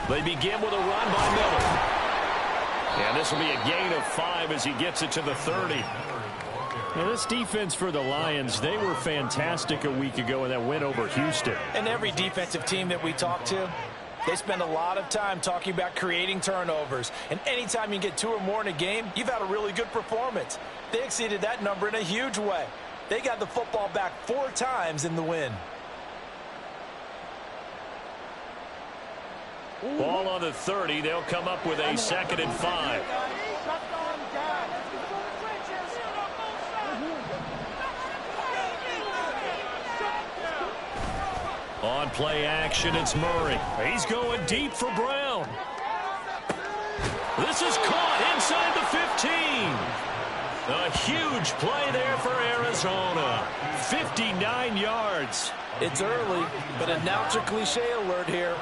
They begin with a run by Miller. And this will be a gain of 5 as he gets it to the 30. Now, this defense for the Lions, they were fantastic a week ago in that win over Houston. And every defensive team that we talk to, they spend a lot of time talking about creating turnovers. And anytime you get 2 or more in a game, you've had a really good performance. They exceeded that number in a huge way. They got the football back 4 times in the win. Ball on the 30. They'll come up with a 2nd and 5. On play action, it's Murray. He's going deep for Brown. This is caught inside the 15. A huge play there for Arizona. 59 yards. It's early, but announcer cliche alert here.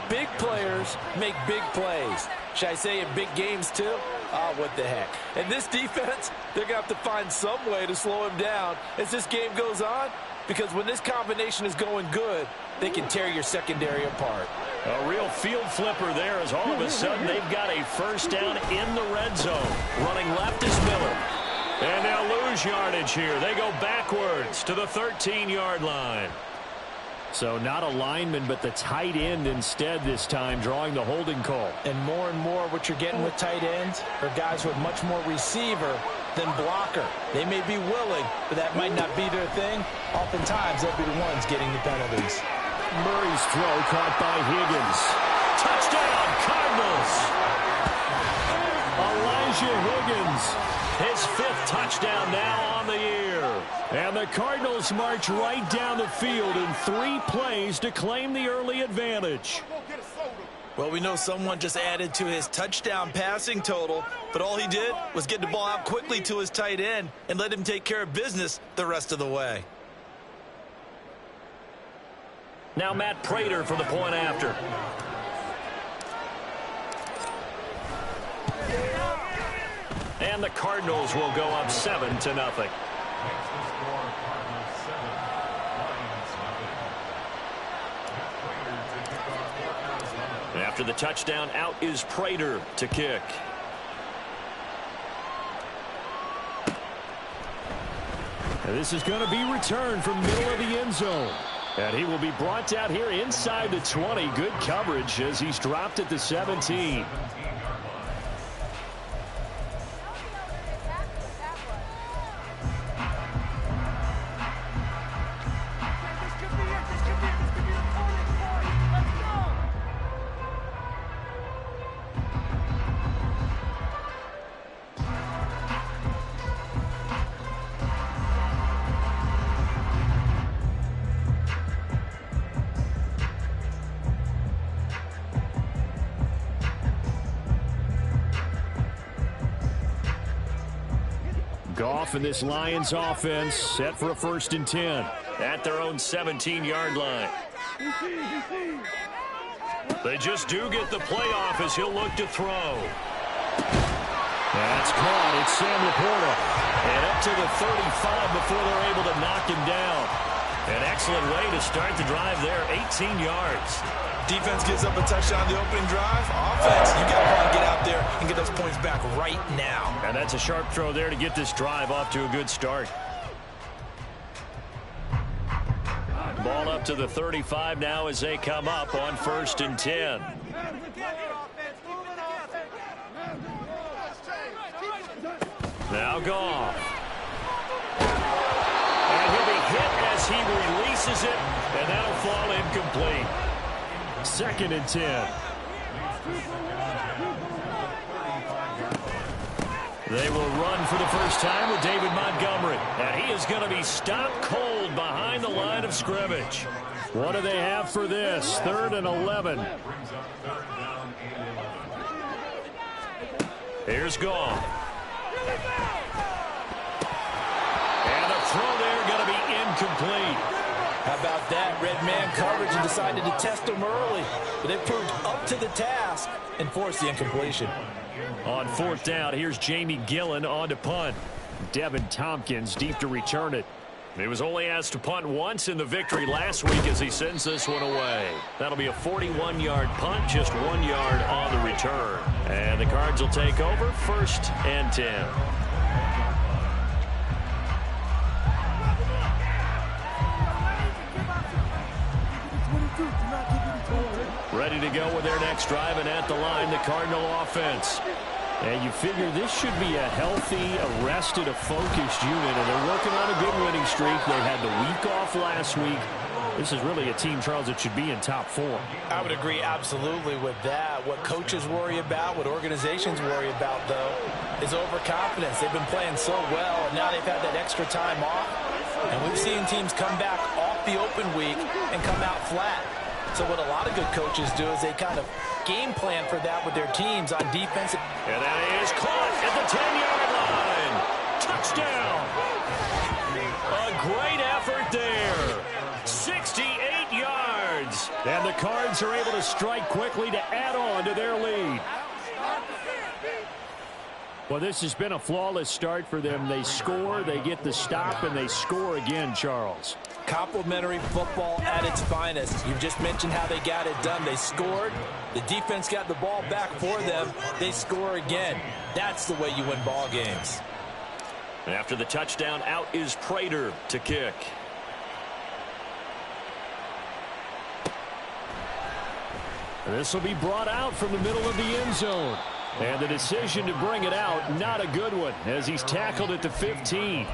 Big players make big plays. Should I say in big games too? Oh, what the heck. And this defense, they're going to have to find some way to slow him down as this game goes on, because when this combination is going good, they can tear your secondary apart. A real field flipper there as all of a sudden they've got a first down in the red zone. Running left is Miller. And they'll lose yardage here. They go backwards to the 13-yard line. So not a lineman, but the tight end instead this time, drawing the holding call. And more what you're getting with tight ends are guys with much more receiver than blocker. They may be willing, but that might not be their thing. Oftentimes, they'll be the ones getting the penalties. Murray's throw caught by Higgins. Touchdown, Cardinals! Elijah Higgins. His 5th touchdown now on the year. And the Cardinals march right down the field in 3 plays to claim the early advantage. Well, we know someone just added to his touchdown passing total, but all he did was get the ball out quickly to his tight end and let him take care of business the rest of the way. Now Matt Prater for the point after. And the Cardinals will go up 7-0. After the touchdown, out is Prater to kick. And this is going to be returned from middle of the end zone. And he will be brought down here inside the 20. Good coverage as he's dropped at the 17. Goff and this Lions offense set for a 1st and 10. At their own 17-yard line. They just do get the playoff as he'll look to throw. That's caught. It's Sam Laporta. And up to the 35 before they're able to knock him down. An excellent way to start the drive there, 18 yards. Defense gives up a touchdown the opening drive. Offense, you got to get out there and get those points back right now. And that's a sharp throw there to get this drive off to a good start. Ball up to the 35 now as they come up on 1st and 10. Now Goff. And he'll be hit as he releases it, and that'll fall incomplete. 2nd and 10. They will run for the first time with David Montgomery. And he is going to be stopped cold behind the line of scrimmage. What do they have for this? 3rd and 11. Here's Goff. And the throw there going to be incomplete. How about that? Red man coverage and decided to test him early. But they proved up to the task and forced the incompletion. On 4th down, here's Jamie Gillen on to punt. Devin Tompkins deep to return it. He was only asked to punt once in the victory last week as he sends this one away. That'll be a 41-yard punt, just 1 yard on the return. And the Cards will take over, 1st and 10. Ready to go with their next drive, and at the line, the Cardinal offense. And you figure this should be a healthy, arrested, a focused unit, and they're working on a good winning streak. They had the week off last week. This is really a team, Charles, that should be in top 4. I would agree absolutely with that. What coaches worry about, what organizations worry about, though, is overconfidence. They've been playing so well, and now they've had that extra time off. And we've seen teams come back off the open week and come out flat. So what a lot of good coaches do is they kind of game plan for that with their teams on defense. And that is caught at the 10-yard line. Touchdown. A great effort there. 68 yards. And the Cards are able to strike quickly to add on to their lead. Well, this has been a flawless start for them. They score, they get the stop, and they score again, Charles. Complimentary football at its finest. You just mentioned how they got it done. They scored. The defense got the ball back for them. They score again. That's the way you win ball games. After the touchdown, out is Prater to kick. This will be brought out from the middle of the end zone. And the decision to bring it out, not a good one, as he's tackled at the 15.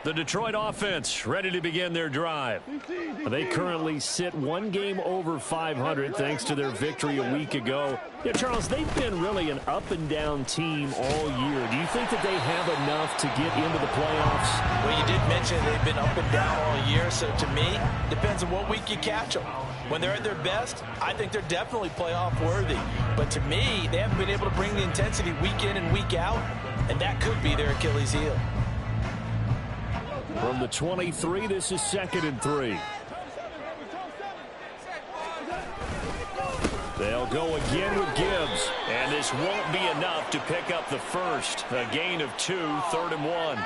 The Detroit offense ready to begin their drive. They currently sit 1 game over 500 thanks to their victory a week ago. Yeah, Charles, they've been really an up-and-down team all year. Do you think that they have enough to get into the playoffs? Well, you did mention they've been up and down all year, so to me, depends on what week you catch them. When they're at their best, I think they're definitely playoff worthy. But to me, they haven't been able to bring the intensity week in and week out, and that could be their Achilles heel. From the 23, this is 2nd and 3. They'll go again with Gibbs. And this won't be enough to pick up the first. A gain of 2, 3rd and 1.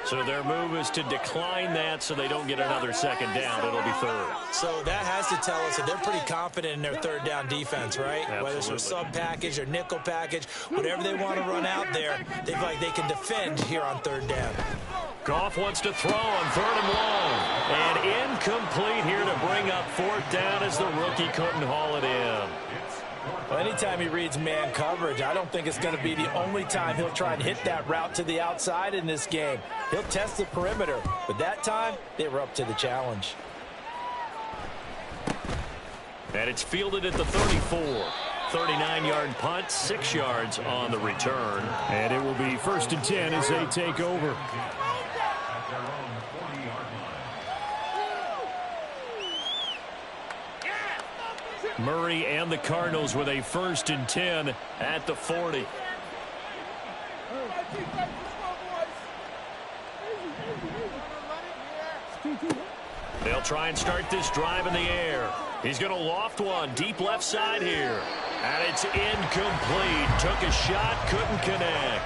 So their move is to decline that so they don't get another 2nd down. It'll be 3rd. So that has to tell us that they're pretty confident in their 3rd down defense, right? Absolutely. Whether it's a sub package or nickel package, whatever they want to run out there, they feel like they can defend here on 3rd down. Goff wants to throw on 3rd and long. And incomplete here to bring up 4th down as the rookie couldn't haul it in. Well, anytime he reads man coverage, I don't think it's going to be the only time he'll try and hit that route to the outside in this game. He'll test the perimeter, but that time they were up to the challenge. And it's fielded at the 34. 39-yard punt, 6 yards on the return. And it will be 1st and 10 as they take over. Murray and the Cardinals with a 1st and 10 at the 40. They'll try and start this drive in the air. He's going to loft one deep left side here. And it's incomplete. Took a shot, couldn't connect.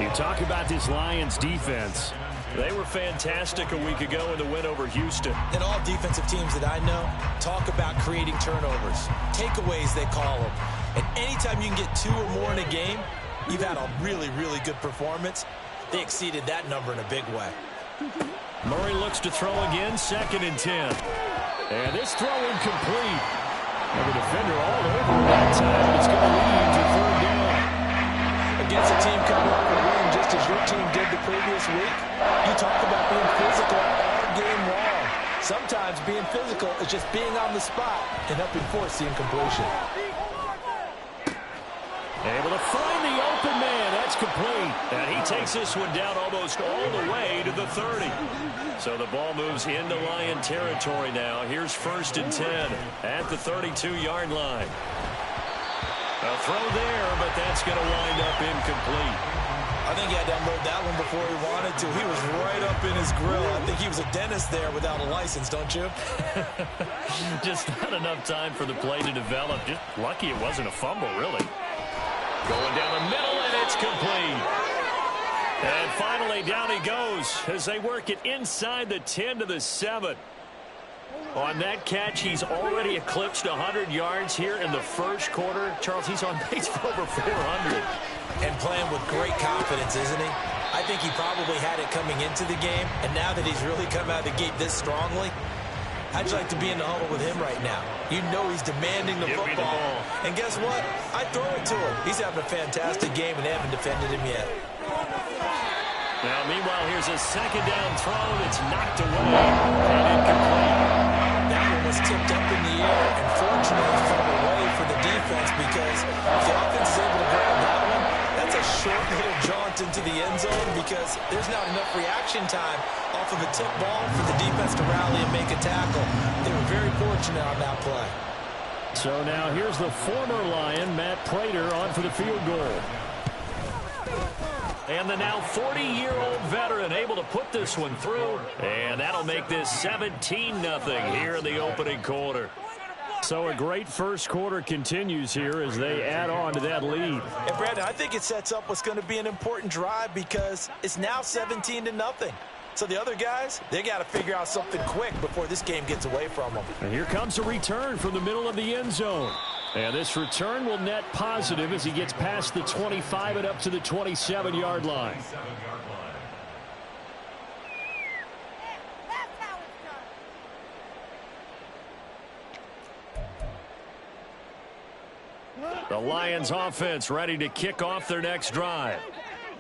You talk about this Lions defense. They were fantastic a week ago in the win over Houston. And all defensive teams that I know talk about creating turnovers. Takeaways, they call them. And anytime you can get 2 or more in a game, you've had a really, really good performance. They exceeded that number in a big way. Murray looks to throw again, 2nd and 10. And this throw incomplete. And the defender all over that time. It's going to lead to 3rd down. Against a team coming off a win just as your team did the previous week, you talk about being physical all game long. Sometimes being physical is just being on the spot and helping force the incompletion. Able to find the open man. That's complete. And he takes this one down almost all the way to the 30. So the ball moves into Lion territory now. Here's 1st and 10 at the 32-yard line. A throw there, but that's going to wind up incomplete. I think he had to unload that one before he wanted to. He was right up in his grill. I think he was a dentist there without a license, don't you? Just not enough time for the play to develop. Just lucky it wasn't a fumble, really. Going down the middle, and That's complete. And finally, down he goes as they work it inside the 10 to the 7. On that catch, he's already eclipsed 100 yards here in the first quarter. Charles, he's on pace for over 400. And playing with great confidence, isn't he? I think he probably had it coming into the game, and now that he's really come out of the gate this strongly, how'd you like to be in the huddle with him right now? You know he's demanding the football. And guess what? I throw it to him. He's having a fantastic game, and they haven't defended him yet. Now, meanwhile, here's a second down throw that's knocked away and incomplete. That one was tipped up in the air and fortunately fell away for the defense because if the offense is able to grab that one, that's a short little jaunt into the end zone because there's not enough reaction time off of a tip ball for the defense to rally and make a tackle. They were very fortunate on that play. So now here's the former Lion, Matt Prater, on for the field goal. And the now 40-year-old veteran able to put this one through. And that'll make this 17-0 here in the opening quarter. So a great first quarter continues here as they add on to that lead. And Brandon, I think it sets up what's going to be an important drive because it's now 17-0. So the other guys, they got to figure out something quick before this game gets away from them. And here comes a return from the middle of the end zone. And this return will net positive as he gets past the 25 and up to the 27-yard line. The Lions offense ready to kick off their next drive.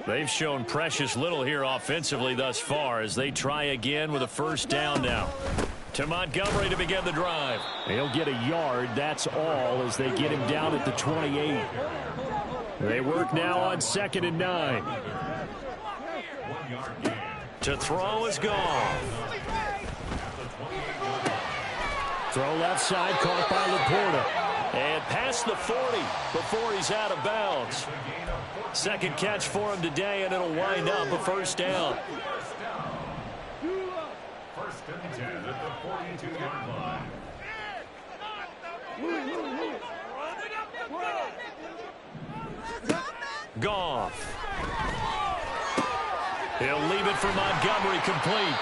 They've shown precious little here offensively thus far as they try again with a first down now. To Montgomery to begin the drive. He'll get a yard, that's all, as they get him down at the 28. They work now on 2nd and 9. To throw is gone. Throw left side, caught by Laporta. And past the 40 before he's out of bounds. Second catch for him today, and it'll wind up a first down. First and 10 at the 42-yard line. Goff. He'll leave it for Montgomery, complete.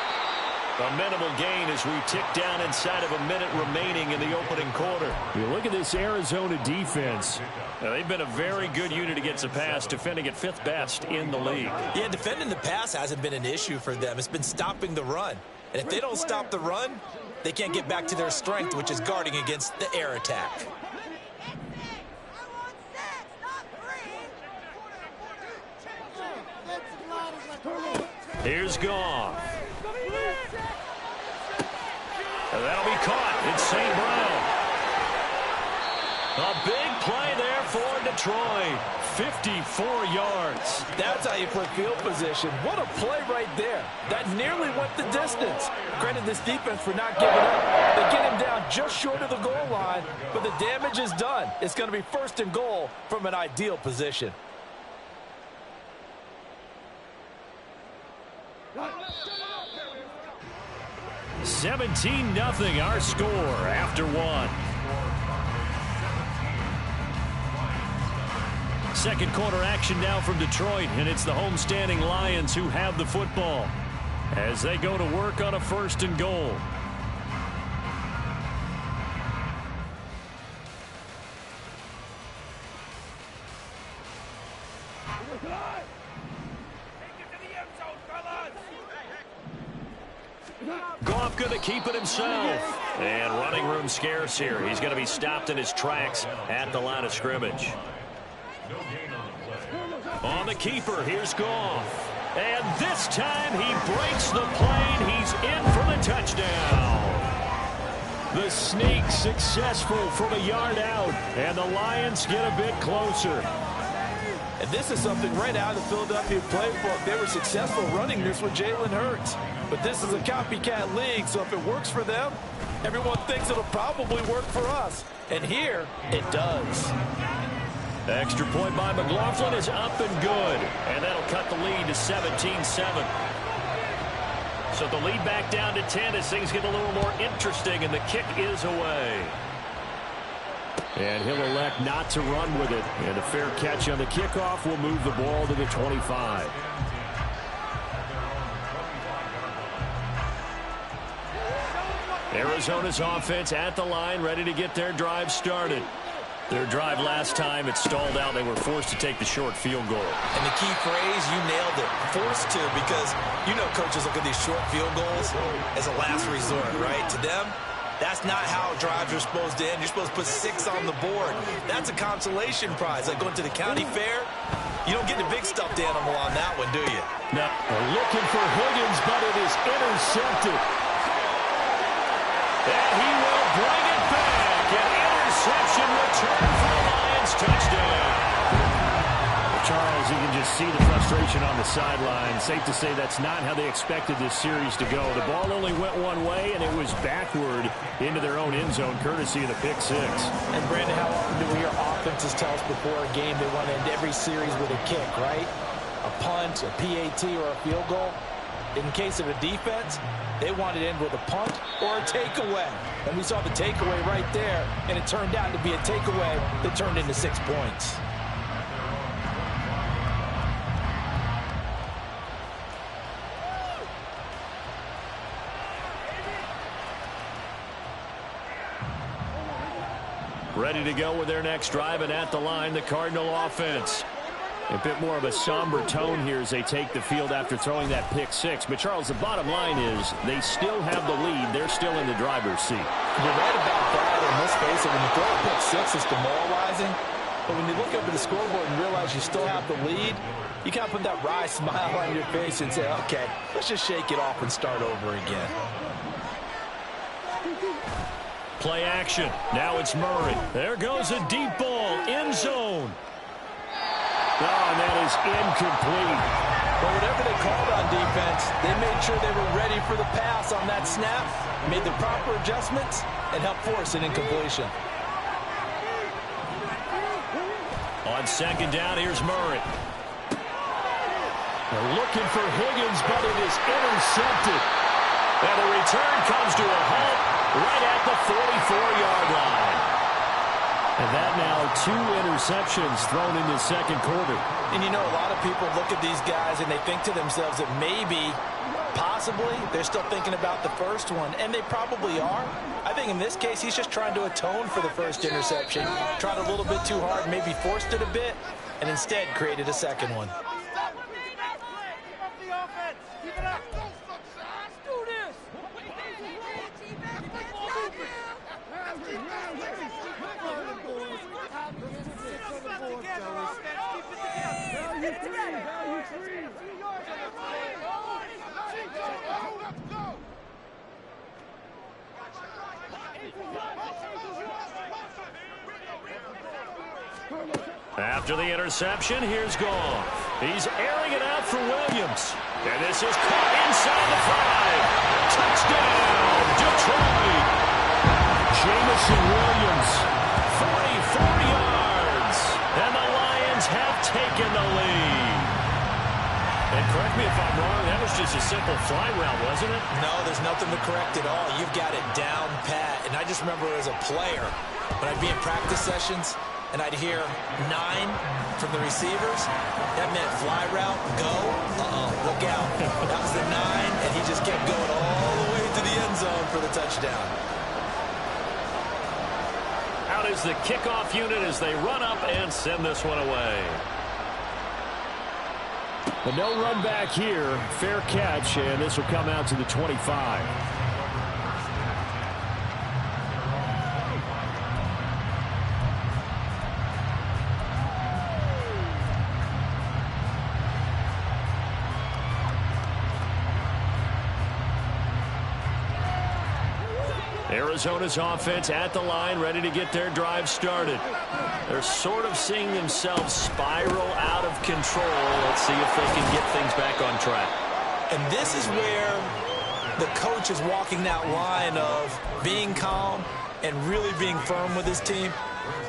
A minimal gain as we tick down inside of a minute remaining in the opening quarter. You look at this Arizona defense. Now, they've been a very good unit against the pass, defending at 5th best in the league. Yeah, defending the pass hasn't been an issue for them. It's been stopping the run. And if they don't stop the run, they can't get back to their strength, which is guarding against the air attack. Here's Goff. And that'll be caught. It's St. Brown. A big play there for Detroit. 54 yards. That's how you play field position. What a play right there. That nearly went the distance. Credit this defense for not giving up. They get him down just short of the goal line, but the damage is done. It's going to be 1st and goal from an ideal position. $17-0 our score after one. Second quarter action now from Detroit, and it's the homestanding Lions who have the football as they go to work on a 1st and goal. Goff going to keep it himself. And running room scarce here. He's going to be stopped in his tracks at the line of scrimmage. On the keeper, here's Goff. And this time he breaks the plane. He's in for the touchdown. The sneak successful from a yard out. And the Lions get a bit closer. And this is something right out of the Philadelphia playbook. They were successful running this with Jalen Hurts. But this is a copycat league, so if it works for them, everyone thinks it'll probably work for us. And here, it does. The extra point by McLaughlin is up and good. And that'll cut the lead to 17-7. So the lead back down to 10 as things get a little more interesting, and the kick is away. And he'll elect not to run with it. And a fair catch on the kickoff will move the ball to the 25. Arizona's offense at the line, ready to get their drive started. Their drive last time, it stalled out. They were forced to take the short field goal. And the key phrase, you nailed it, forced to, because you know coaches look at these short field goals as a last resort, right? To them, that's not how drives are supposed to end. You're supposed to put 6 on the board. That's a consolation prize. Like going to the county fair, you don't get the big stuffed animal on that one, do you? No. They're looking for Higgins, but it is intercepted. And he will bring it back. An interception return for the Lions. Touchdown. Charles, you can just see the frustration on the sideline. Safe to say that's not how they expected this series to go. The ball only went one way, and it was backward into their own end zone, courtesy of the pick 6. And, Brandon, how often do we hear offenses tell us before a game they want to end every series with a kick, right? A punt, a PAT, or a field goal. In case of a defense, they wanted to end with a punt or a takeaway. And we saw the takeaway right there, and it turned out to be a takeaway that turned into 6 points. Ready to go with their next drive, and at the line, the Cardinal offense. A bit more of a somber tone here as they take the field after throwing that pick 6. But, Charles, the bottom line is they still have the lead. They're still in the driver's seat. You're right about that. And let's face it, when you throw a pick 6, it's demoralizing. But when you look up at the scoreboard and realize you still have the lead, you kind of put that wry smile on your face and say, okay, let's just shake it off and start over again. Play action. Now it's Murray. There goes a deep ball. End zone. Oh, and that is incomplete. But whatever they called on defense, they made sure they were ready for the pass on that snap, made the proper adjustments, and helped force an incompletion. On second down, here's Murray. They're looking for Higgins, but it is intercepted. And the return comes to a halt right at the 44-yard line. And that now 2 interceptions thrown in the second quarter. And you know, a lot of people look at these guys and they think to themselves that maybe, possibly, they're still thinking about the first one. And they probably are. I think in this case, he's just trying to atone for the first interception. Tried a little bit too hard, maybe forced it a bit, and instead created a second one. After the interception, here's Goff. He's airing it out for Williams. And this is caught inside the 5. Touchdown, Detroit. Jamison Williams, 44 yards. And the Lions have taken the lead. And correct me if I'm wrong, that was just a simple fly route, wasn't it? No, there's nothing to correct at all. You've got it down pat. And I just remember as a player, when I'd be in practice sessions, and I'd hear 9 from the receivers, that meant fly route, go, look out. That was the 9, and he just kept going all the way to the end zone for the touchdown. Out is the kickoff unit as they run up and send this one away. But no run back here. Fair catch, and this will come out to the 25. Arizona's offense at the line, ready to get their drive started. They're sort of seeing themselves spiral out of control. Let's see if they can get things back on track. And this is where the coach is walking that line of being calm and really being firm with his team.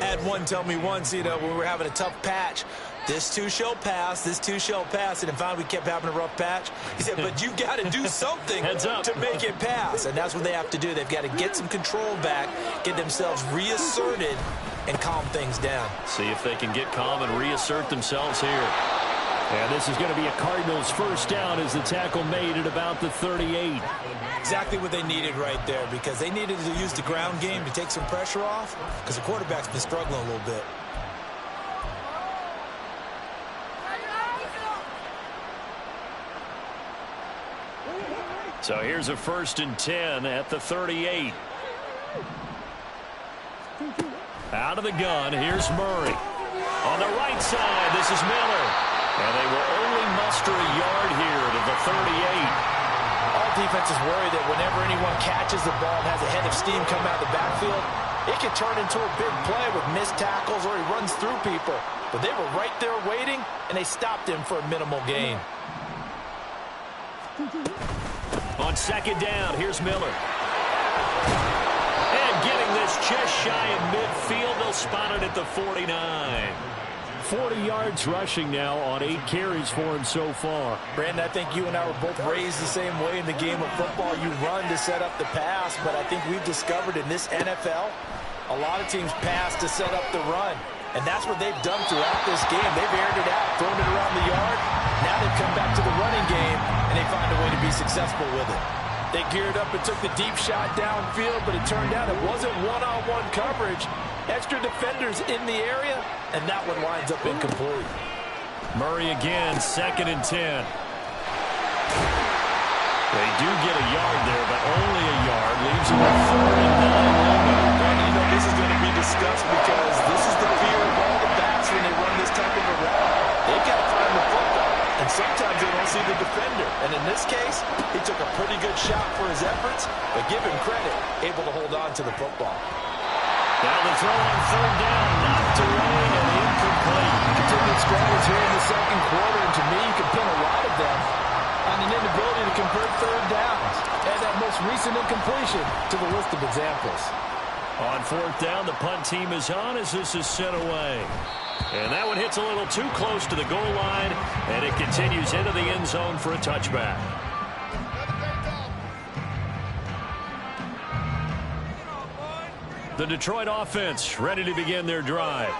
I had one tell me once, when we were having a tough patch, this too shall pass, this too shall pass. And in fact, we kept having a rough patch. He said, but you got to do something to make it pass. And that's what they have to do. They've got to get some control back, get themselves reasserted, and calm things down. See if they can get calm and reassert themselves here. And this is going to be a Cardinals first down as the tackle made at about the 38. Exactly what they needed right there, because they needed to use the ground game to take some pressure off, because the quarterback's been struggling a little bit. So here's a 1st and 10 at the 38. Out of the gun, here's Murray. On the right side, this is Miller. And they will only muster a yard here to the 38. All defenses worry that whenever anyone catches the ball and has a head of steam come out of the backfield, it can turn into a big play with missed tackles or he runs through people. But they were right there waiting, and they stopped him for a minimal gain. On 2nd down, here's Miller. And getting this just shy of midfield, they'll spot it at the 49. 40 yards rushing now on 8 carries for him so far. Brandon, I think you and I were both raised the same way in the game of football. You run to set up the pass, but I think we've discovered in this NFL, a lot of teams pass to set up the run. And that's what they've done throughout this game. They've aired it out, thrown it around the yard. Now they've come back to the running game, and they find a way to be successful with it. They geared up and took the deep shot downfield, but it turned out it wasn't one-on-one coverage. Extra defenders in the area, and that one winds up incomplete. Murray again, 2nd and 10. They do get a yard there, but only a yard. Leaves them with 4 and 9. And you know this is going to be discussed because this is the fear of all the backs when they run this type of a route. They've got to find the football, and sometimes they don't see the defender. And in this case, he took a pretty good shot for his efforts, but give him credit, able to hold on to the football. Now the throw on 3rd down, knocked away and incomplete. Continued struggles here in the 2nd quarter, and to me, you can pin a lot of them on an inability to convert 3rd downs. Add that most recent incompletion to the list of examples. On 4th down, the punt team is on as this is sent away. And that one hits a little too close to the goal line, and it continues into the end zone for a touchback. The Detroit offense ready to begin their drive.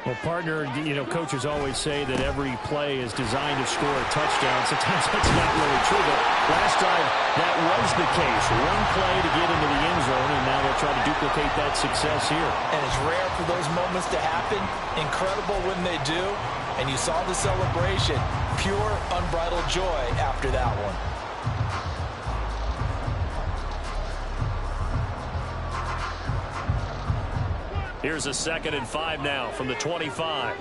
Well, partner, you know, coaches always say that every play is designed to score a touchdown. Sometimes that's not really true, but last time that was the case. One play to get into the end zone, and now they'll try to duplicate that success here. And it's rare for those moments to happen. Incredible when they do. And you saw the celebration. Pure, unbridled joy after that one. Here's a 2nd and 5 now from the 25.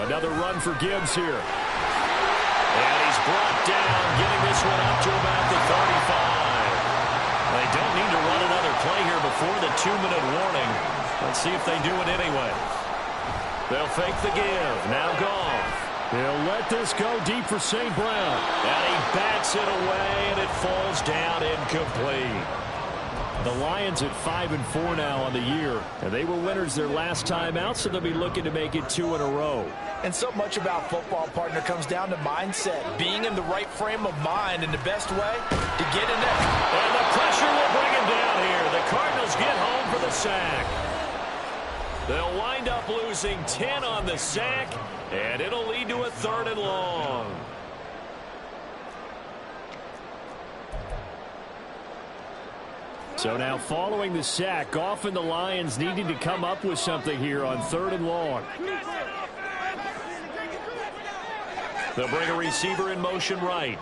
Another run for Gibbs here. And he's brought down, getting this one up to about the 35. They don't need to run another play here before the 2-minute warning. Let's see if they do it anyway. They'll fake the give. Now Goff. They'll let this go deep for St. Brown. And he bats it away, and it falls down incomplete. The Lions at 5-4 now on the year. And they were winners their last time out, so they'll be looking to make it 2 in a row. And so much about football, partner, comes down to mindset. Being in the right frame of mind, and the best way to get in there. And the pressure will bring him down here. The Cardinals get home for the sack. They'll wind up losing 10 on the sack, and it'll lead to a 3rd and long. So now following the sack, Goff and the Lions needing to come up with something here on 3rd and long. They'll bring a receiver in motion right.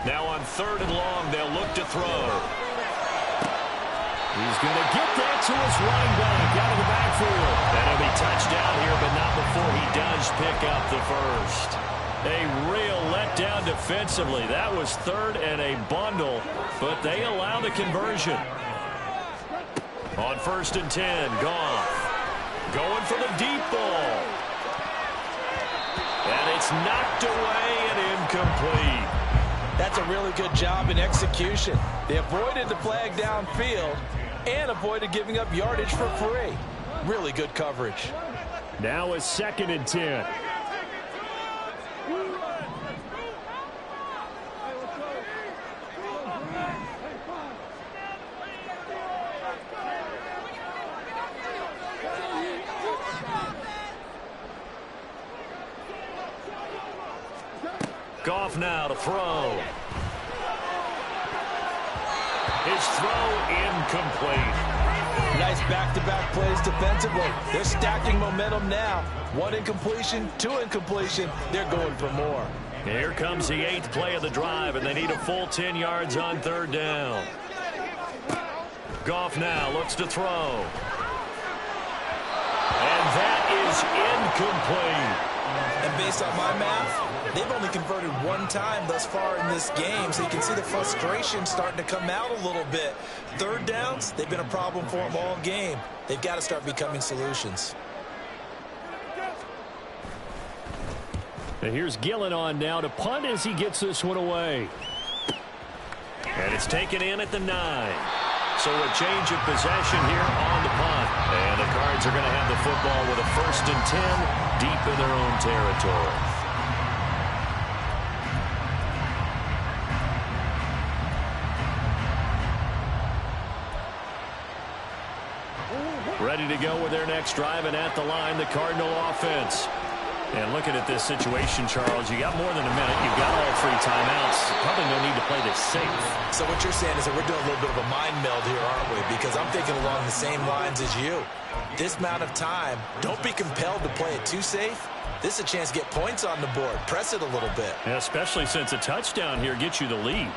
Now on 3rd and long, they'll look to throw. He's going to get that to his running back out of the backfield. And he'll be touchdown here, but not before he does pick up the first. A real letdown defensively. That was 3rd and a bundle, but they allow the conversion. On 1st and 10, Goff going for the deep ball. And it's knocked away and incomplete. That's a really good job in execution. They avoided the flag downfield and avoided giving up yardage for free. Really good coverage. Now a 2nd and 10. Goff now to throw. His throw incomplete. Nice back-to-back plays defensively. They're stacking momentum now. 1 incompletion, 2 incompletion. They're going for more. Here comes the 8th play of the drive, and they need a full 10 yards on 3rd down. Goff now looks to throw. And that is incomplete. And based on my math, they've only converted 1 time thus far in this game, so you can see the frustration starting to come out a little bit. 3rd downs, they've been a problem for them all game. They've got to start becoming solutions. And here's Gillen on now to punt as he gets this one away. And it's taken in at the 9. So a change of possession here on the punt. And the Cards are going to have the football with a 1st and 10 deep in their own territory. Ready to go with their next drive, and at the line, the Cardinal offense. And looking at this situation, Charles, you got more than a minute. You've got all 3 timeouts. Probably no need to play this safe. So what you're saying is that we're doing a little bit of a mind meld here, aren't we? Because I'm thinking along the same lines as you. This amount of time, don't be compelled to play it too safe. This is a chance to get points on the board. Press it a little bit. Yeah, especially since a touchdown here gets you the lead.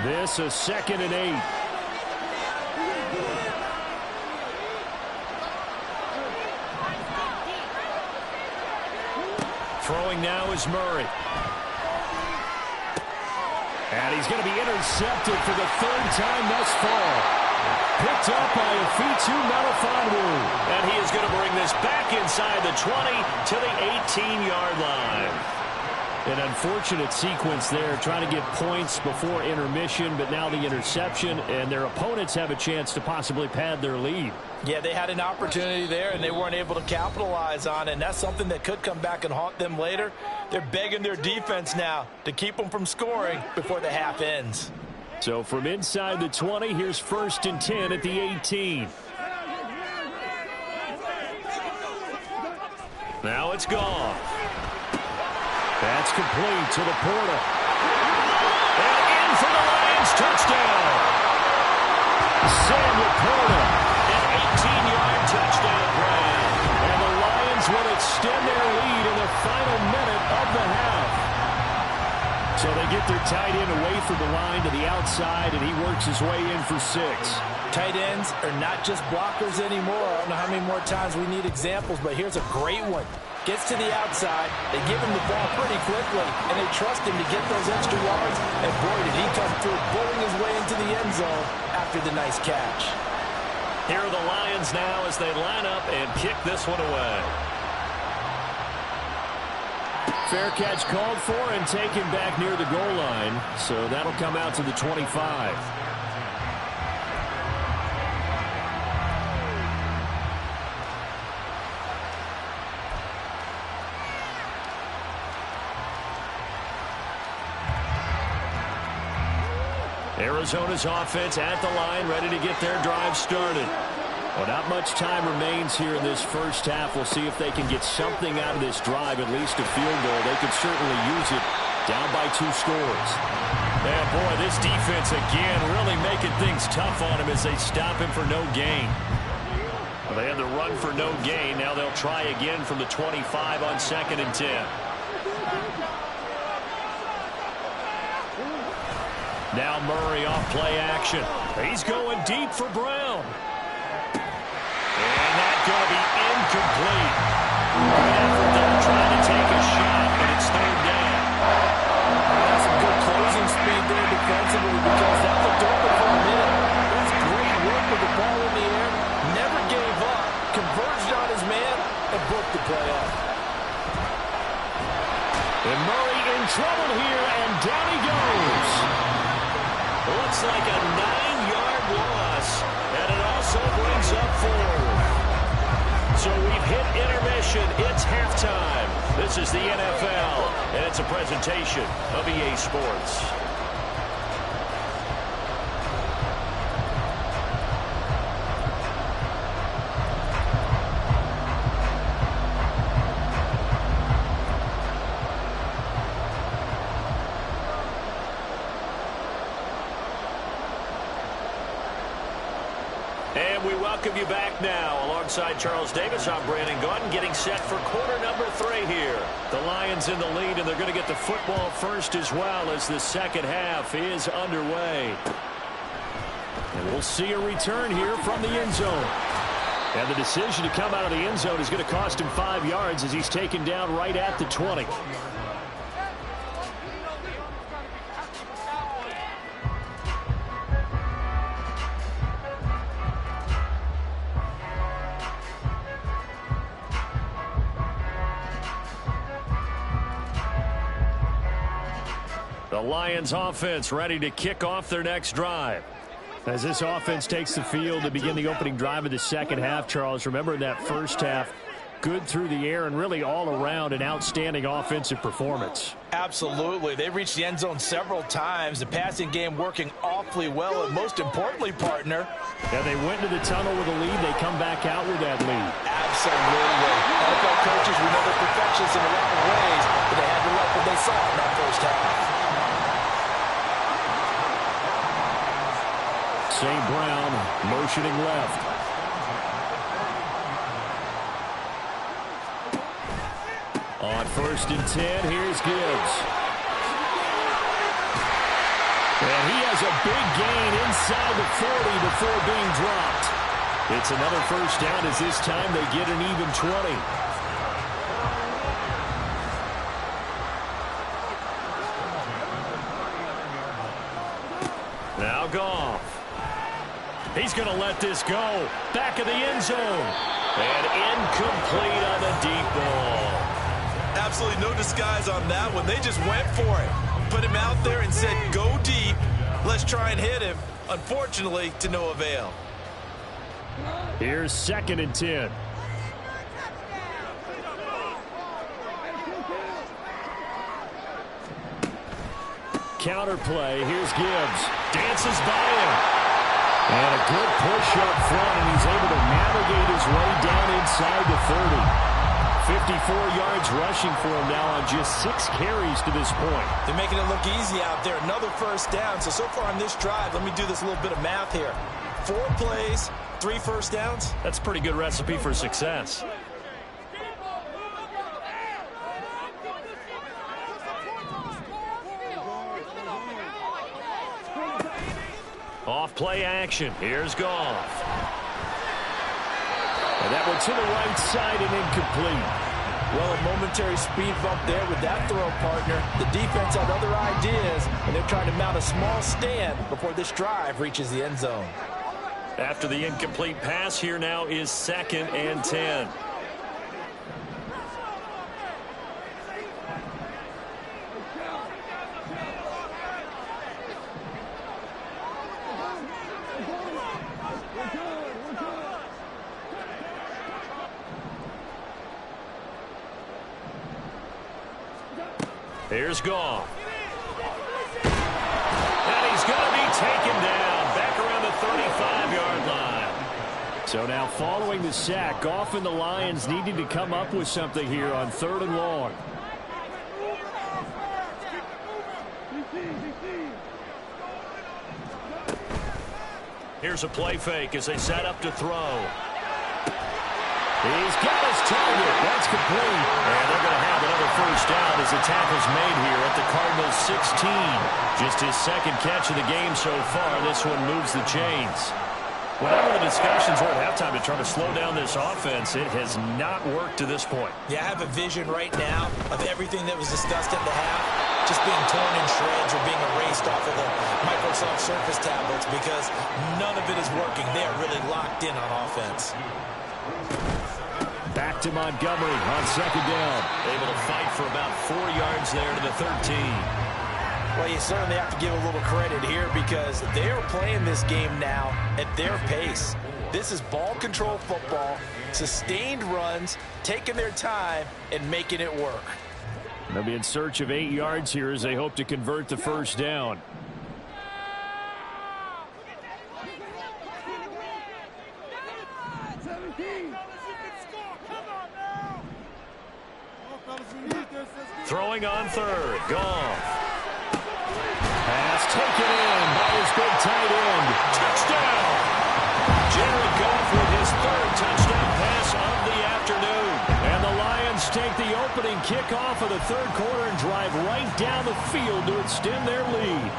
This is 2nd and 8. Throwing now is Murray. And he's going to be intercepted for the 3rd time thus far. Picked up by Afitu Melifonwu. And he is going to bring this back inside the 20 to the 18-yard line. An unfortunate sequence there, trying to get points before intermission, but now the interception, and their opponents have a chance to possibly pad their lead. Yeah, they had an opportunity there, and they weren't able to capitalize on it, and that's something that could come back and haunt them later. They're begging their defense now to keep them from scoring before the half ends. So from inside the 20, here's 1st and 10 at the 18. Now it's gone. That's complete to Laporta. And in for the Lions touchdown. Sam Laporta. An 18-yard touchdown grab. And the Lions will extend their lead in the final minute of the half. So they get their tight end away from the line to the outside, and he works his way in for 6. Tight ends are not just blockers anymore. I don't know how many more times we need examples, but here's a great one. Gets to the outside, they give him the ball pretty quickly, and they trust him to get those extra yards, and boy, did he come through, bowling his way into the end zone after the nice catch. Here are the Lions now as they line up and kick this one away. Fair catch called for and taken back near the goal line, so that'll come out to the 25. Arizona's offense at the line, ready to get their drive started. Well, not much time remains here in this first half. We'll see if they can get something out of this drive, at least a field goal. They could certainly use it down by 2 scores. Yeah, boy, this defense again really making things tough on him as they stop him for no gain. Well, they had the run for no gain. Now they'll try again from the 25 on 2nd and 10. Now Murray off play action. He's going deep for Brown. And that's going to be incomplete. Good effort there trying to take a shot, but it's 3rd down. That's some good closing speed there defensively because that looked open for a minute. That's great work with the ball in the air. Never gave up. Converged on his man and broke the play up. And Murray in trouble here, and down he goes. Looks like a 9-yard loss, and it also hit intermission. It's halftime. This is the NFL, and it's a presentation of EA Sports. And we welcome you back now. Alongside Charles Davis, I'm Brandon Gaudin, getting set for quarter number 3 here. The Lions in the lead, and they're going to get the football first as well as the second half is underway. And we'll see a return here from the end zone. And the decision to come out of the end zone is going to cost him 5 yards as he's taken down right at the 20. The Lions offense ready to kick off their next drive. As this offense takes the field to begin the opening drive of the second half, Charles, remember that first half, good through the air and really all around an outstanding offensive performance. Absolutely. They've reached the end zone several times. The passing game working awfully well, and most importantly, partner. Yeah, they went to the tunnel with a lead. They come back out with that lead. Absolutely. NFL coaches, we know they're perfectionists in a lot of ways, but they had to like what they saw in that first half. St. Brown motioning left. On 1st and 10, here's Gibbs. And he has a big gain inside the 40 before being dropped. It's another first down as this time they get an even 20. Now Goff. He's going to let this go. Back of the end zone. And incomplete on the deep ball. Absolutely no disguise on that one. They just went for it. Put him out there and said, go deep. Let's try and hit him. Unfortunately, to no avail. Here's 2nd and 10. Counter play. Here's Gibbs. Dances by him. And a good push up front, and he's able to navigate his way down inside the 30. 54 yards rushing for him now on just 6 carries to this point. They're making it look easy out there. Another first down. So far on this drive, let me do this little bit of math here. 4 plays, 3 first downs. That's a pretty good recipe for success. Off play action. Here's Goff. And that one to the right side and incomplete. Well, a momentary speed bump there with that throw, partner. The defense had other ideas, and they're trying to mount a small stand before this drive reaches the end zone. After the incomplete pass, here now is 2nd and 10. Here's Goff. And he's going to be taken down back around the 35-yard line. So now following the sack, Goff and the Lions needing to come up with something here on 3rd and long. Here's a play fake as they set up to throw. He's got his target. That's complete. And they're going to have another first down as the tackle's made here at the Cardinals' 16. Just his 2nd catch of the game so far. This one moves the chains. Whatever the discussions were at halftime to try to slow down this offense, it has not worked to this point. Yeah, I have a vision right now of everything that was discussed at the half just being torn in shreds or being erased off of the Microsoft Surface tablets because none of it is working. They are really locked in on offense. Back to Montgomery on 2nd down. Able to fight for about 4 yards there to the 13. Well, you certainly have to give a little credit here because they are playing this game now at their pace. This is ball control football, sustained runs, taking their time, and making it work. They'll be in search of 8 yards here as they hope to convert the first down. Throwing on third. Goff. Pass taken in by his big tight end. Touchdown. Jared Goff with his third touchdown pass of the afternoon. And the Lions take the opening kickoff of the third quarter and drive right down the field to extend their lead.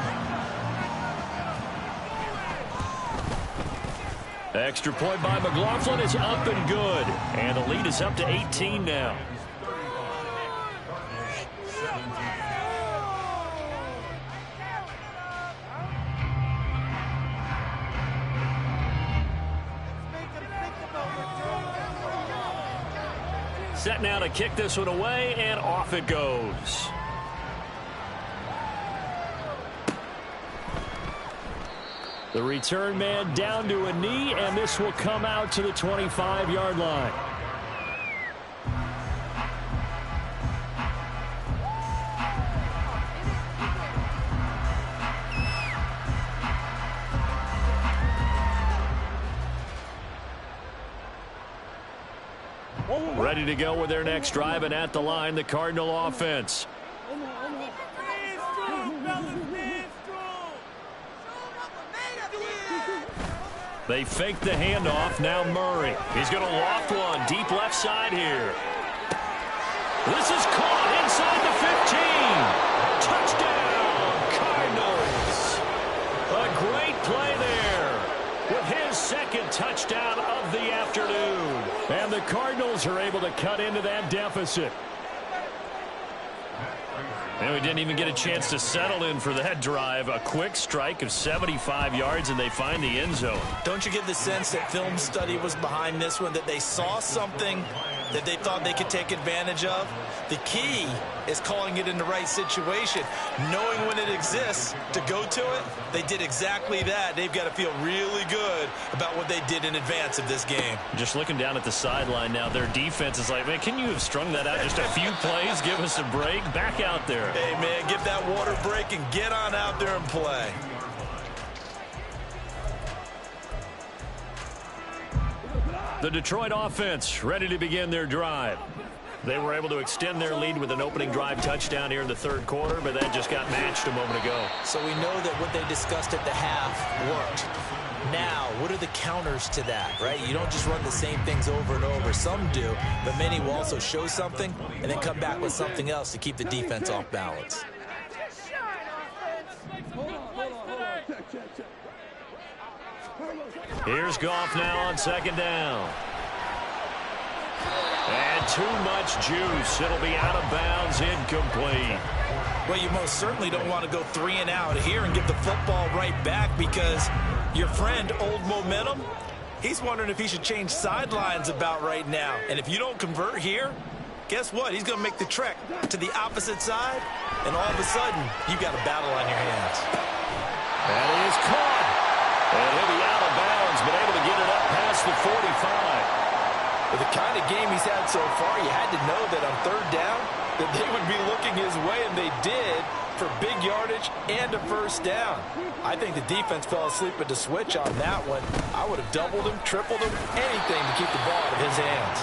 Extra point by McLaughlin is up and good. And the lead is up to 18 now. Set now to kick this one away, and off it goes. The return man down to a knee, and this will come out to the 25-yard line. Ready to go with their next drive, and at the line, the Cardinal offense. They fake the handoff. Now Murray. He's going to loft one deep left side here. This is caught inside the 15. Touchdown, Cardinals. A great play there with his second touchdown of the afternoon. And the Cardinals are able to cut into that deficit. And we didn't even get a chance to settle in for that drive. A quick strike of 75 yards, and they find the end zone. Don't you get the sense that film study was behind this one, that they saw something that they thought they could take advantage of? The key is calling it in the right situation, knowing when it exists to go to it. They did exactly that. They've got to feel really good about what they did in advance of this game. Just looking down at the sideline now, their defense is like, man, can you have strung that out just a few plays? Give us a break. Back out there. Hey, man, give that water break and get on out there and play. The Detroit offense ready to begin their drive. They were able to extend their lead with an opening drive touchdown here in the third quarter, but that just got matched a moment ago. So we know that what they discussed at the half worked. Now, what are the counters to that, right? You don't just run the same things over and over. Some do, but many will also show something and then come back with something else to keep the defense off balance. Here's Goff now on second down. And too much juice. It'll be out of bounds, incomplete. Well, you most certainly don't want to go 3 and out here and give the football right back, because your friend, Old Momentum, he's wondering if he should change sidelines about right now. And if you don't convert here, guess what? He's going to make the trek to the opposite side, and all of a sudden, you've got a battle on your hands. That is caught. And he'll be out of bounds, but able to get it up past the 45. With the kind of game he's had so far, you had to know that on third down that they would be looking his way, and they did, for big yardage and a first down. I think the defense fell asleep at the switch on that one. I would have doubled him, tripled him, anything to keep the ball out of his hands.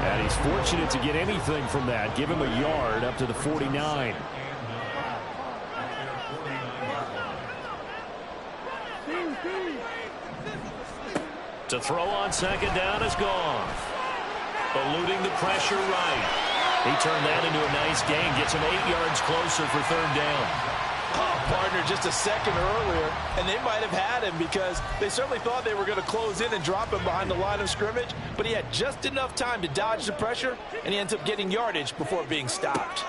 And he's fortunate to get anything from that. Give him a yard up to the 49. To throw on second down is Goff. Eluding the pressure right. He turned that into a nice gain. Gets him 8 yards closer for third down. Oh, partner, just a second earlier, and they might have had him because they certainly thought they were going to close in and drop him behind the line of scrimmage, but he had just enough time to dodge the pressure, and he ends up getting yardage before being stopped.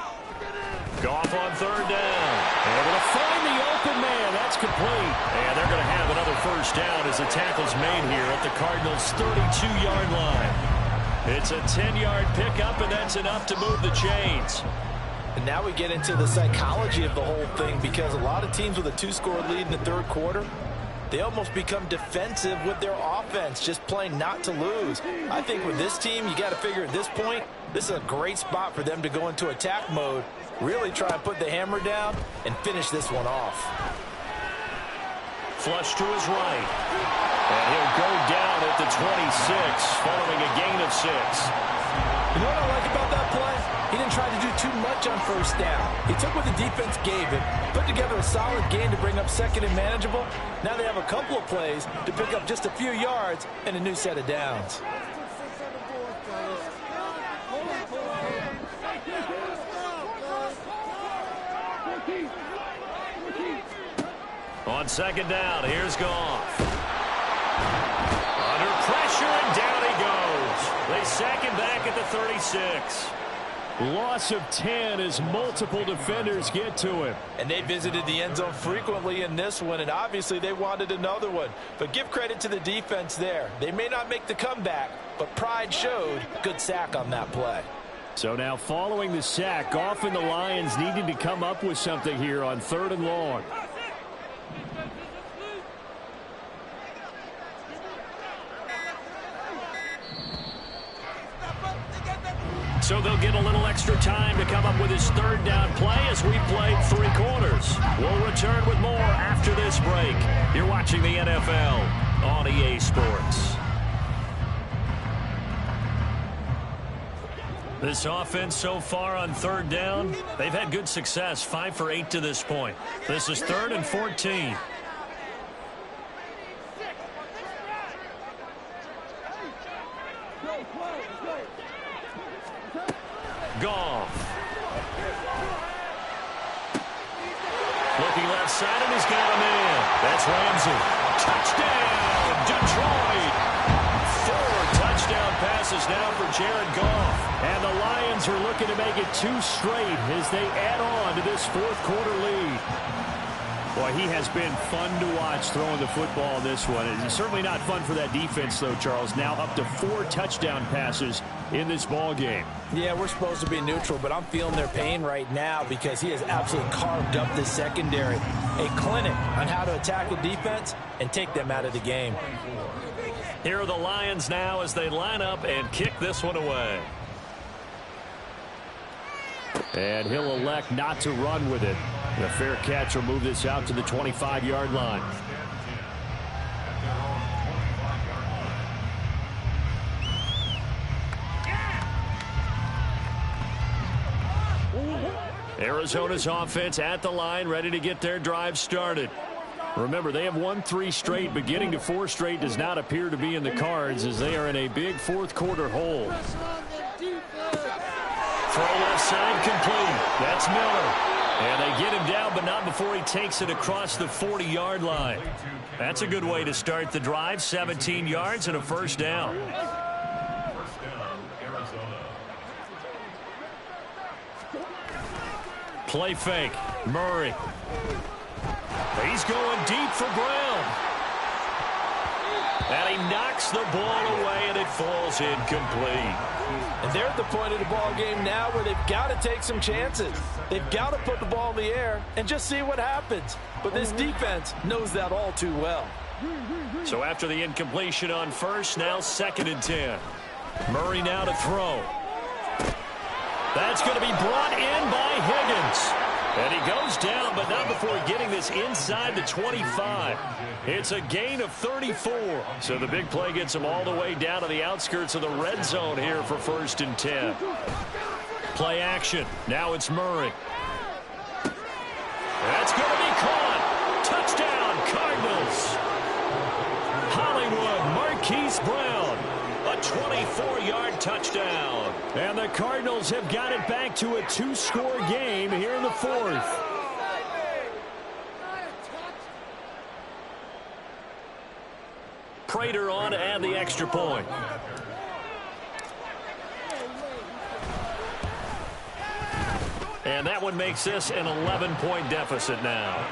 Goff on third down. Able to find the open man. That's complete. And they're going to have another first down as the tackle's made here at the Cardinals' 32-yard line. It's a 10-yard pickup, and that's enough to move the chains. And now we get into the psychology of the whole thing, because a lot of teams with a 2-score lead in the third quarter, they almost become defensive with their offense, just playing not to lose. I think with this team, you got to figure at this point, this is a great spot for them to go into attack mode, really try and put the hammer down and finish this one off. Flush to his right. And he'll go down at the 26 following a gain of 6. You know what I like about that play? He didn't try to do too much on first down. He took what the defense gave him, put together a solid gain to bring up second and manageable. Now they have a couple of plays to pick up just a few yards and a new set of downs. On second down, here's Goff. Under pressure, and down he goes. They sack him back at the 36. Loss of 10 as multiple defenders get to him. And they visited the end zone frequently in this one, and obviously they wanted another one. But give credit to the defense there. They may not make the comeback, but pride showed. Good sack on that play. So now following the sack, Goff and the Lions needing to come up with something here on 3rd and long. So they'll get a little extra time to come up with his 3rd down play as we played 3 quarters. We'll return with more after this break. You're watching the NFL on EA Sports. This offense so far on 3rd down, they've had good success, 5 for 8 to this point. This is 3rd and 14. Goff. Looking left side, and he's got him in. That's Ramsey. Touchdown, Detroit. 4 touchdown passes now for Jared Goff. And the Lions are looking to make it 2 straight as they add on to this 4th quarter lead. Boy, he has been fun to watch throwing the football this one. It's certainly not fun for that defense, though, Charles. Now up to 4 touchdown passes in this ball game. Yeah, we're supposed to be neutral, but I'm feeling their pain right now because he has absolutely carved up this secondary. A clinic on how to attack the defense and take them out of the game. Here are the Lions now as they line up and kick this one away. And he'll elect not to run with it. The fair catch will move this out to the 25-yard line. Arizona's offense at the line, ready to get their drive started. Remember, they have won 3 straight, but getting to 4 straight does not appear to be in the cards as they are in a big 4th quarter hole. Throw left side complete. That's Miller. And they get him down, but not before he takes it across the 40-yard line. That's a good way to start the drive. 17 yards and a 1st down. Play fake. Murray. He's going deep for Brown. And he knocks the ball away, and it falls incomplete. And they're at the point of the ball game now where they've got to take some chances. They've got to put the ball in the air and just see what happens. But this defense knows that all too well. So after the incompletion on 1st, now 2nd and 10. Murray now to throw. That's going to be brought in by Higgins. And he goes down, but not before getting this inside the 25. It's a gain of 34. So the big play gets him all the way down to the outskirts of the red zone here for 1st and 10. Play action. Now it's Murray. That's going to be caught. Touchdown, Cardinals. Hollywood Marquise Brown. A 24-yard touchdown. And the Cardinals have got it back to a 2-score game here in the 4th. Prater on to add the extra point. And that one makes this an 11-point deficit now.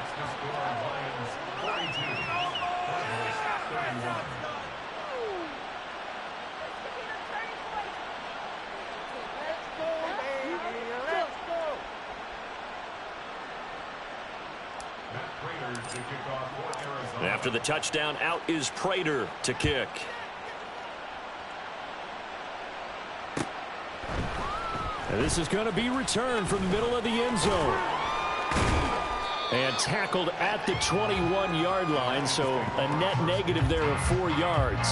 To kick off for Arizona. After the touchdown, out is Prater to kick. And this is going to be returned from the middle of the end zone. And tackled at the 21-yard line, so a net negative there of 4 yards.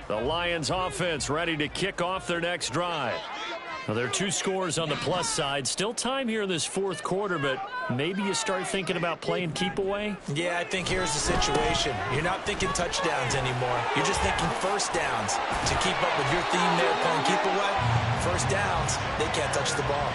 The Lions offense ready to kick off their next drive. Well, there are 2 scores on the plus side. Still time here in this fourth quarter, but maybe you start thinking about playing keep away? Yeah, I think here's the situation. You're not thinking touchdowns anymore. You're just thinking first downs. To keep up with your theme there, playing keep away, first downs, they can't touch the ball.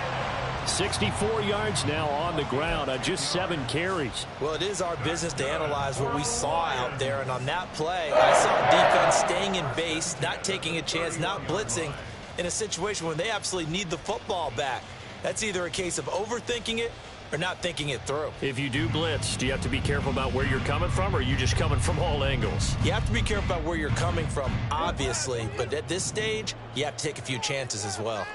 64 yards now on the ground on just 7 carries. Well, it is our business to analyze what we saw out there, and on that play, I saw defense staying in base, not taking a chance, not blitzing, in a situation when they absolutely need the football back. That's either a case of overthinking it or not thinking it through. If you do blitz, do you have to be careful about where you're coming from, or are you just coming from all angles? You have to be careful about where you're coming from, obviously, but at this stage, you have to take a few chances as well.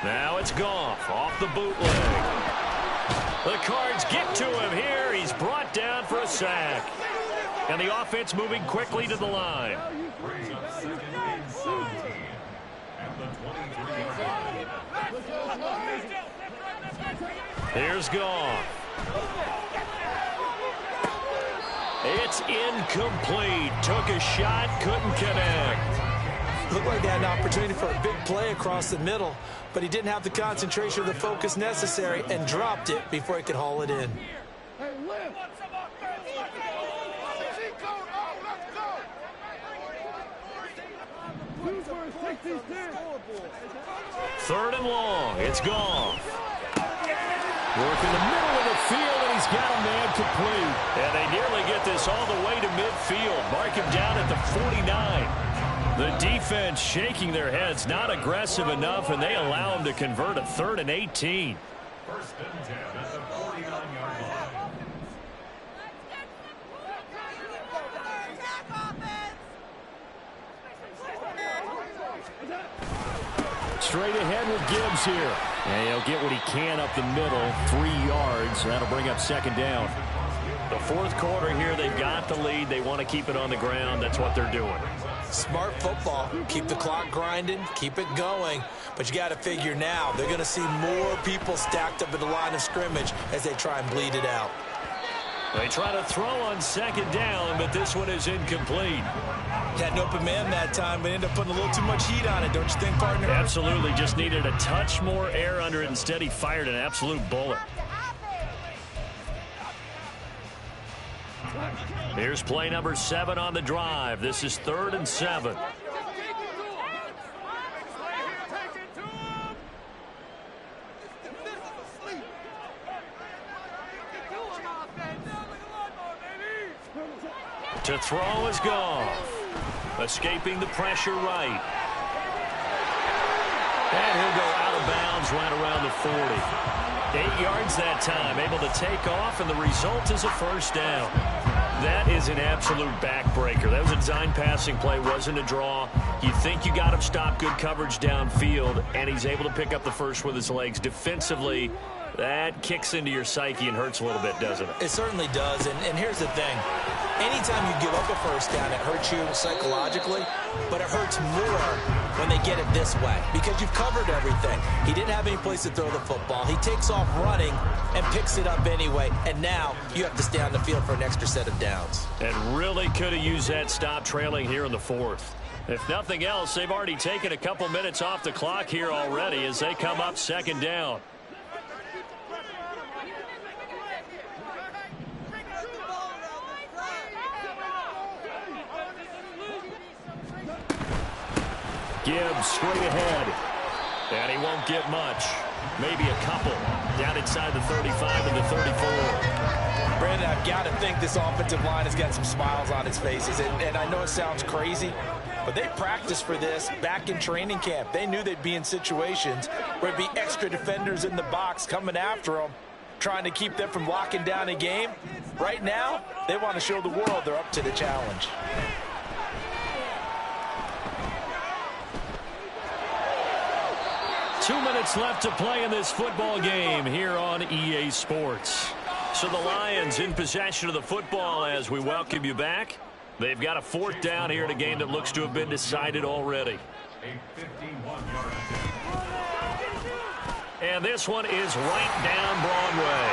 Now it's Goff off the bootleg. The Cards get to him here. He's brought down for a sack. And the offense moving quickly to the line. Here's Goff. It's incomplete. Took a shot, couldn't connect. Looked like they had an opportunity for a big play across the middle, but he didn't have the concentration or the focus necessary and dropped it before he could haul it in. Third and long. It's Goff. Working the middle of the field, and he's got a man complete. And they nearly get this all the way to midfield. Mark him down at the 49. The defense shaking their heads, not aggressive enough, and they allow him to convert a 3rd and 18. First and 10 at the 49-yard line. Straight ahead with Gibbs here. And he'll get what he can up the middle, 3 yards. That'll bring up 2nd down. The fourth quarter here, they've got the lead. They want to keep it on the ground. That's what they're doing. Smart football. Keep the clock grinding, keep it going. But you got to figure now, they're going to see more people stacked up at the line of scrimmage as they try and bleed it out. They try to throw on 2nd down, but this one is incomplete. Had an open man that time, but ended up putting a little too much heat on it, don't you think, partner? Absolutely. Just needed a touch more air under it. Instead, he fired an absolute bullet. Here's play number 7 on the drive. This is 3rd and 7. To throw is Goff. Escaping the pressure right. And he'll go out of bounds right around the 40. 8 yards that time, able to take off, and the result is a first down. That is an absolute backbreaker. That was a design passing play, wasn't a draw. You think you got him stopped, good coverage downfield, and he's able to pick up the first with his legs. Defensively, that kicks into your psyche and hurts a little bit, doesn't it? It certainly does, and here's the thing. Anytime you give up a first down, it hurts you psychologically, but it hurts more when they get it this way because you've covered everything. He didn't have any place to throw the football. He takes off running and picks it up anyway, and now you have to stay on the field for an extra set of downs. And really could have used that stop trailing here in the 4th. If nothing else, they've already taken a couple minutes off the clock here already as they come up 2nd down. Gibbs straight ahead. And he won't get much. Maybe a couple. Down inside the 35 and the 34. Brandon, I've got to think this offensive line has got some smiles on its faces. And I know it sounds crazy, but they practiced for this back in training camp. They knew they'd be in situations where it'd be extra defenders in the box coming after them, trying to keep them from locking down a game. Right now, they want to show the world they're up to the challenge. Two minutes left to play in this football game here on EA Sports. So the Lions in possession of the football as we welcome you back. They've got a fourth down here in a game that looks to have been decided already. And this one is right down Broadway.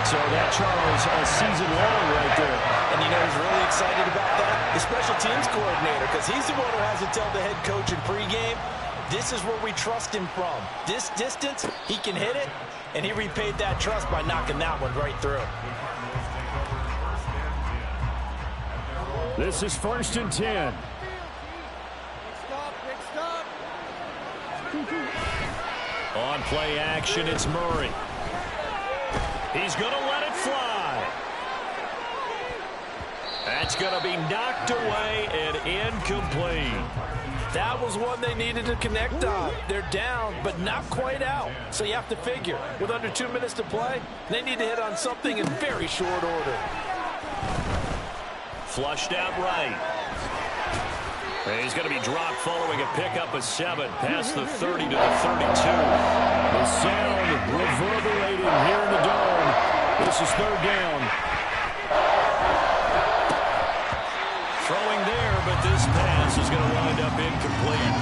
So that, Charles, a season long right there. And you know who's really excited about that? The special teams coordinator, because he's the one who has to tell the head coach in pregame, this is where we trust him from. This distance, he can hit it, and he repaid that trust by knocking that one right through. This is 1st and 10. On play action, it's Murray. He's going to let it fly. That's going to be knocked away and incomplete. That was one they needed to connect on. They're down, but not quite out. So you have to figure, with under 2 minutes to play, they need to hit on something in very short order. Flushed out right. He's going to be dropped following a pickup of 7 past the 30 to the 32. The sound reverberating here in the dome. This is 3rd down. Throwing there, but this pass is going to wind up incomplete.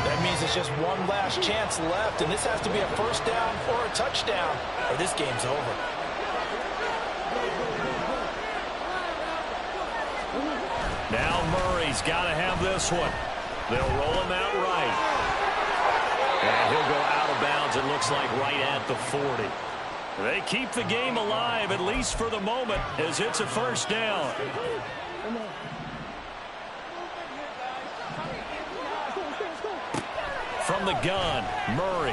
That means it's just one last chance left, and this has to be a 1st down or a touchdown, or this game's over. Now Murray's got to have this one. They'll roll him out right. And he'll go out of bounds, it looks like, right at the 40. They keep the game alive, at least for the moment, as it's a 1st down. From the gun, Murray.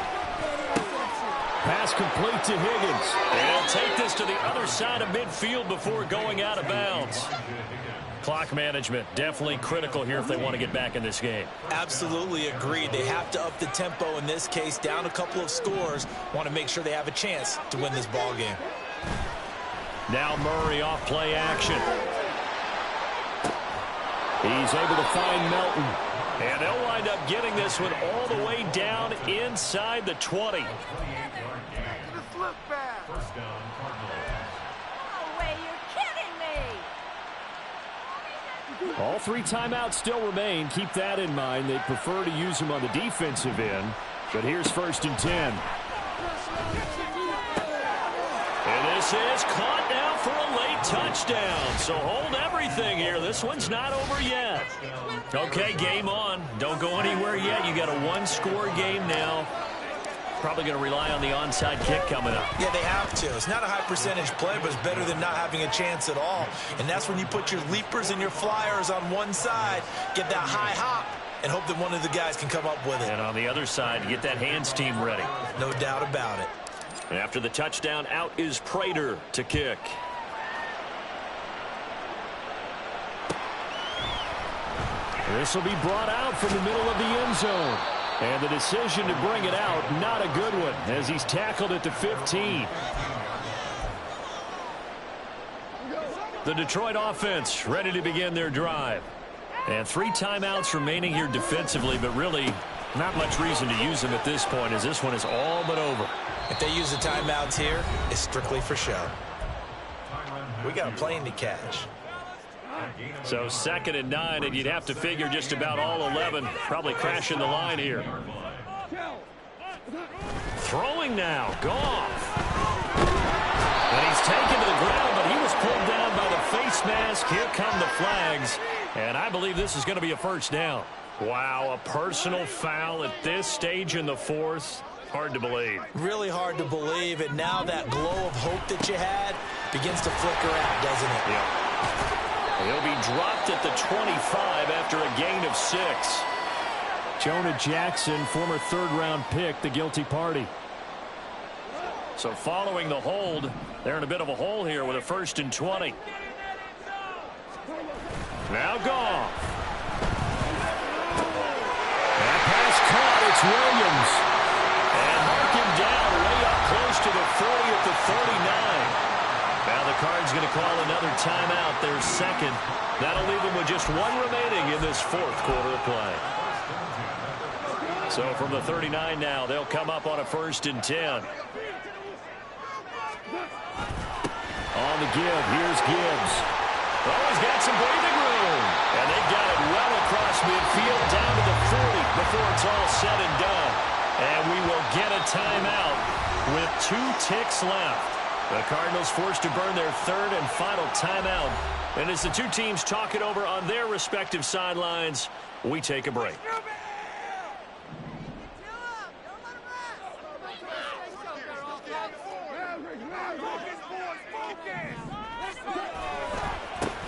Pass complete to Higgins. And he'll take this to the other side of midfield before going out of bounds. Clock management, definitely critical here if they want to get back in this game. Absolutely agreed. They have to up the tempo in this case, down a couple of scores. Want to make sure they have a chance to win this ball game. Now Murray off play action. He's able to find Melton. And they'll wind up getting this one all the way down inside the 20. No way, you're kidding me! All 3 timeouts still remain. Keep that in mind. They prefer to use them on the defensive end. But here's 1st and 10. And this is caught now for a late touchdown. So hold everything here. This one's not over yet. Okay, game on. Don't go anywhere yet. You got a 1-score game now. Probably going to rely on the onside kick coming up. Yeah, they have to. It's not a high percentage play, but it's better than not having a chance at all. And that's when you put your leapers and your flyers on one side, get that high hop, and hope that one of the guys can come up with it. And on the other side, get that hands team ready. No doubt about it. After the touchdown, out is Prater to kick. This will be brought out from the middle of the end zone. And the decision to bring it out, not a good one, as he's tackled at the 15. The Detroit offense ready to begin their drive. And 3 timeouts remaining here defensively, but really not much reason to use them at this point, as this one is all but over. If they use the timeouts here, it's strictly for show. We got a plane to catch. So 2nd and 9, and you'd have to figure just about all 11 probably crashing the line here. Throwing now, Goff. And he's taken to the ground, but he was pulled down by the face mask. Here come the flags, and I believe this is going to be a 1st down. Wow, a personal foul at this stage in the 4th. Hard to believe. Really hard to believe, and now that glow of hope that you had begins to flicker out, doesn't it? Yeah. He'll be dropped at the 25 after a gain of 6. Jonah Jackson, former 3rd-round pick, the guilty party. So following the hold, they're in a bit of a hole here with a 1st and 20. Now Goff. That pass caught. It's Williams. And mark him down way up close to the 40 at the 39. Now the Cards going to call another timeout, their second. That'll leave them with just one remaining in this fourth quarter of play. So from the 39 now, they'll come up on a 1st and 10. On the give, here's Gibbs. Oh, he's got some breathing room. And they've got it well across midfield down to the 40 before it's all said and done. And we will get a timeout with 2 ticks left. The Cardinals forced to burn their 3rd and final timeout. And as the two teams talk it over on their respective sidelines, we take a break.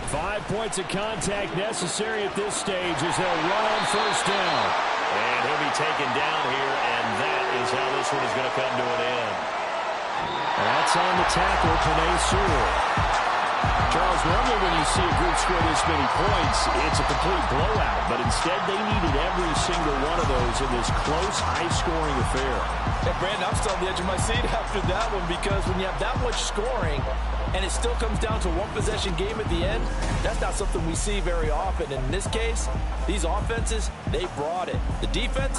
5 points of contact necessary at this stage as they'll run on 1st down. And he'll be taken down here, and that is how this one is going to come to an end. That's on the tackle, Penei Sewell. Charles, normally when you see a group score this many points, it's a complete blowout. But instead, they needed every single one of those in this close, high-scoring affair. Hey, Brandon, I'm still on the edge of my seat after that one because when you have that much scoring and it still comes down to one possession game at the end, that's not something we see very often. In this case, these offenses, they brought it. The defenses,